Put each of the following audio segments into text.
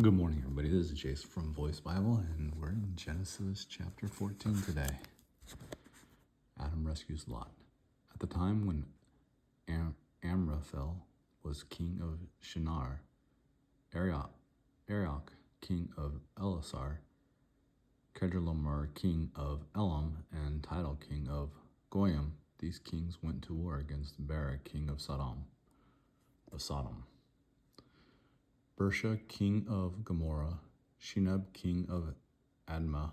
Good morning, everybody. This is Jason from Voice Bible, and we're in Genesis chapter 14 today. Adam rescues Lot. At the time when Amraphel was king of Shinar, Arioch king of Elasar, Kedorlaomer king of Elam, and Tidal king of Goyim, these kings went to war against Bera king of Sodom. Bersha king of Gomorrah, Shinab king of Admah,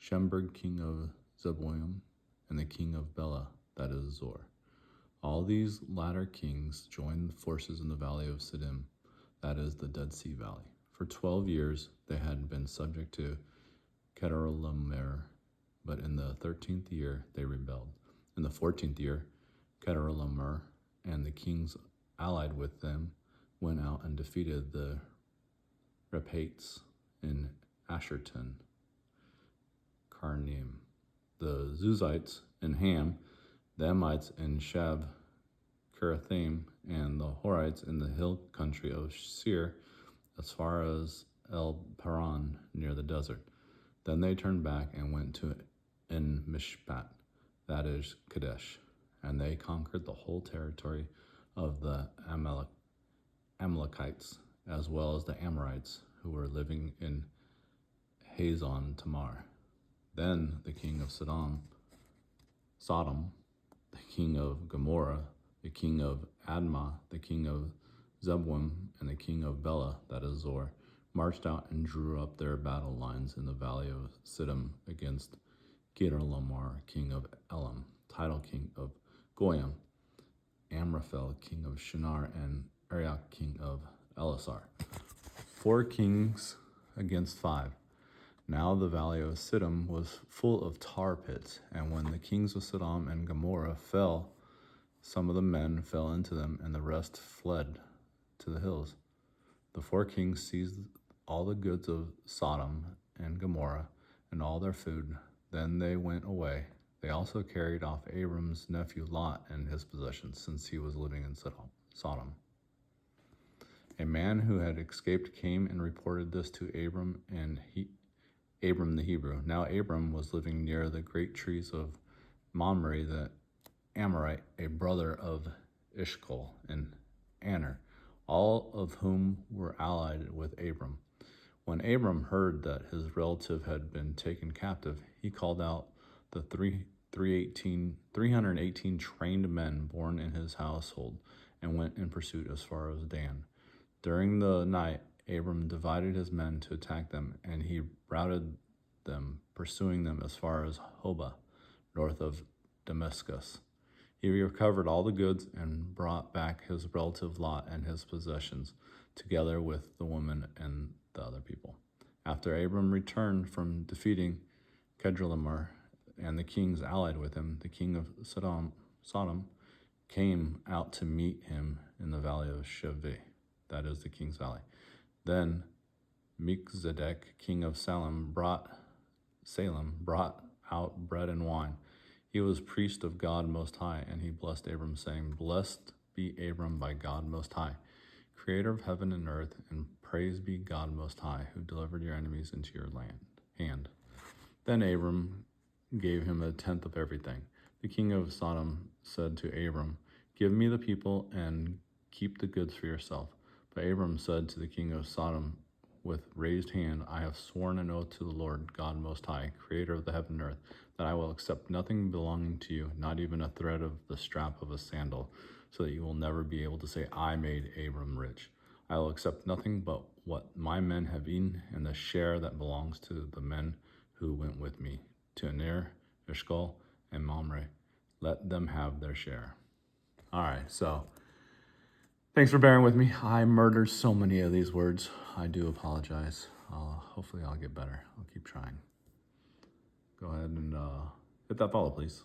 Shemberg king of Zeboim, and the king of Bela, that is Zor. All these latter kings joined forces in the valley of Siddim, that is the Dead Sea Valley. For 12 years they had been subject to Kedorlaomer, but in the 13th year they rebelled. In the 14th year, Kedorlaomer and the kings allied with them went out and defeated the Rephates in Asherton, Karnaim, the Zuzites in Ham, the Emites in Shab, Kirathaim, and the Horites in the hill country of Seir, as far as El Paran near the desert. Then they turned back and went to En Mishpat, that is Kadesh, and they conquered the whole territory of the Amalekites, as well as the Amorites who were living in Hazon Tamar. Then the king of Sodom, the king of Gomorrah, the king of Admah, the king of Zeboim, and the king of Bela, that is Zor, marched out and drew up their battle lines in the valley of Siddim against Kedorlaomer, king of Elam, Tidal king of Goyim, Amraphel, king of Shinar, and Arioch, king of Elasar. 4 kings against 5. Now the valley of Siddim was full of tar pits, and when the kings of Sodom and Gomorrah fell, some of the men fell into them, and the rest fled to the hills. The 4 kings seized all the goods of Sodom and Gomorrah and all their food. Then they went away. They also carried off Abram's nephew Lot and his possessions, since he was living in Sodom. A man who had escaped came and reported this to Abram and Abram the Hebrew. Now Abram was living near the great trees of Mamre the Amorite, a brother of Eshcol and Aner, all of whom were allied with Abram. When Abram heard that his relative had been taken captive, he called out the 318 trained men born in his household and went in pursuit as far as Dan. During the night, Abram divided his men to attack them, and he routed them, pursuing them as far as Hobah, north of Damascus. He recovered all the goods and brought back his relative Lot and his possessions, together with the woman and the other people. After Abram returned from defeating Kedorlaomer and the kings allied with him, the king of Sodom came out to meet him in the valley of Shaveh, that is the king's valley. Then Melchizedek, king of Salem, brought out bread and wine. He was priest of God Most High, and he blessed Abram, saying, "Blessed be Abram by God Most High, creator of heaven and earth, and praise be God Most High, who delivered your enemies into your hand." Then Abram gave him 1/10 of everything. The king of Sodom said to Abram, "Give me the people and keep the goods for yourself." But Abram said to the king of Sodom with raised hand, "I have sworn an oath to the Lord God Most High, creator of the heaven and earth, that I will accept nothing belonging to you, not even a thread of the strap of a sandal, so that you will never be able to say, 'I made Abram rich.' I will accept nothing but what my men have eaten, and the share that belongs to the men who went with me, to Aner, Eshcol, and Mamre. Let them have their share." All right, so thanks for bearing with me. I murdered so many of these words. I do apologize. Hopefully I'll get better. I'll keep trying. Go ahead and hit that follow, please.